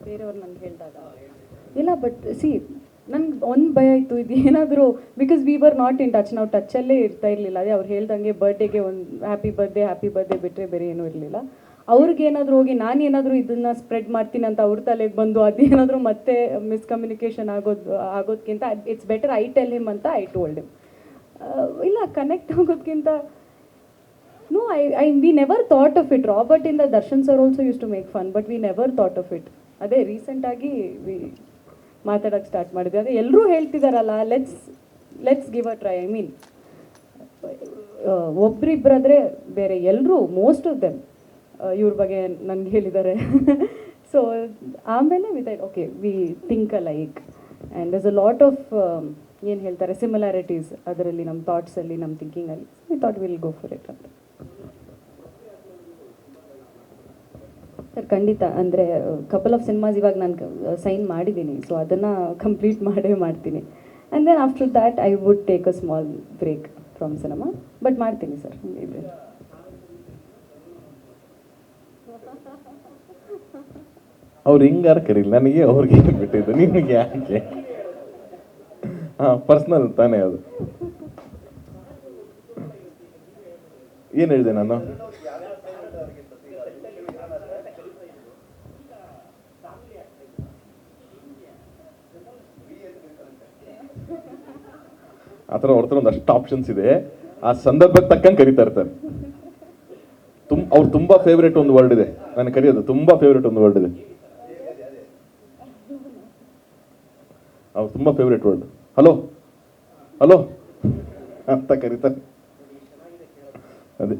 ಬೇರೆಯವ್ರು ನಂಗೆ ಹೇಳಿದಾಗ ಇಲ್ಲ. ಬಟ್ ಸಿ ನನ್ಗೆ ಒಂದು ಭಯ ಇತ್ತು, ಇದು ಏನಾದರೂ because we were not in touch, ನಾವು ಟಚ್ಚಲ್ಲೇ ಇರ್ತಾ ಇರಲಿಲ್ಲ. ಅದೇ ಅವ್ರು ಹೇಳ್ದಂಗೆ ಬರ್ಡೇಗೆ ಒಂದು ಹ್ಯಾಪಿ ಬರ್ಡೇ ಬಿಟ್ಟರೆ ಬೇರೆ ಏನೂ ಇರಲಿಲ್ಲ. ಅವ್ರಿಗೇನಾದರೂ ಹೋಗಿ ನಾನೇನಾದರೂ ಇದನ್ನು ಸ್ಪ್ರೆಡ್ ಮಾಡ್ತೀನಿ ಅಂತ ಅವ್ರ ತಲೆಗೆ ಬಂದು ಅದೇನಾದರೂ ಮತ್ತೆ ಮಿಸ್ಕಮ್ಯುನಿಕೇಷನ್ ಆಗೋದಕ್ಕಿಂತ it's better I tell him ಅಂತ ಐ ಟೋಲ್ಡ್ ಹಿಮ್. ಇಲ್ಲ ಕನೆಕ್ಟ್ ಆಗೋದಕ್ಕಿಂತ no, we never thought of it. Robert ಇಂದ Darshan sir also use to make fun, but we never thought of it. ಅದೇ ರೀಸೆಂಟಾಗಿ ಮಾತಾಡೋಕ್ಕೆ ಸ್ಟಾರ್ಟ್ ಮಾಡಿದ್ವಿ. ಅದೇ ಎಲ್ಲರೂ ಹೇಳ್ತಿದಾರಲ್ಲ, let's give a try. I mean ಒಬ್ರಿಬ್ಬರಾದರೆ ಬೇರೆ, ಎಲ್ಲರೂ ಮೋಸ್ಟ್ ಆಫ್ ದೆಮ್ ಇವ್ರ ಬಗ್ಗೆ ನನಗೆ ಹೇಳಿದ್ದಾರೆ. ಸೊ ಆಮೇಲೆ without okay we think alike and there's a lot of ಏನು ಹೇಳ್ತಾರೆ ಸಿಮಿಲಾರಿಟೀಸ್ ಅದರಲ್ಲಿ, ನಮ್ಮ ಥಾಟ್ಸಲ್ಲಿ, ನಮ್ಮ ಥಿಂಕಿಂಗಲ್ಲಿ. We thought will go for it ಅಂತ. ಸರ್ ಖಂಡಿತ. ಅಂದರೆ ಕಪಲ್ ಆಫ್ ಸಿನಿಮಾಸ್ ಇವಾಗ ನಾನು ಸೈನ್ ಮಾಡಿದ್ದೀನಿ, ಸೊ ಅದನ್ನು ಕಂಪ್ಲೀಟ್ ಮಾಡ್ತೀನಿ. And then after that I would take a small break from cinema, but ಮಾಡ್ತೀನಿ ಸರ್. ಇದೆ ಅವ್ರು ಹಿಂಗಾರು ಕರೀಲಿ, ನನಗೆ ಅವ್ರಿಗೆ ಬಿಟ್ಟಿದ್ದು, ನಿಮಗೆ ಯಾಕೆ? ಪರ್ಸ್ನಲ್ ತಾನೇ ಅದು. ಏನು ಹೇಳಿದೆ ನಾನು? ಆ ಥರ ಅವ್ರ ಹತ್ರ ಒಂದಷ್ಟು ಆಪ್ಷನ್ಸ್ ಇದೆ, ಆ ಸಂದರ್ಭಕ್ಕೆ ತಕ್ಕಂಗೆ ಕರಿತಾ ಇರ್ತಾರೆ. ಅವ್ರು ತುಂಬ ಫೇವ್ರೇಟ್ ಒಂದು ವರ್ಡ್ ಇದೆ, ನಾನು ಕರೆಯೋದು ತುಂಬ ಫೇವ್ರೇಟ್ ಒಂದು ವರ್ಡ್ ಇದೆ, ಅವ್ರು ತುಂಬ ಫೇವ್ರೇಟ್ ವರ್ಡ್ ಹಲೋ ಹಲೋ ಅಂತ ಕರೀತಾರೆ. ಅದೇ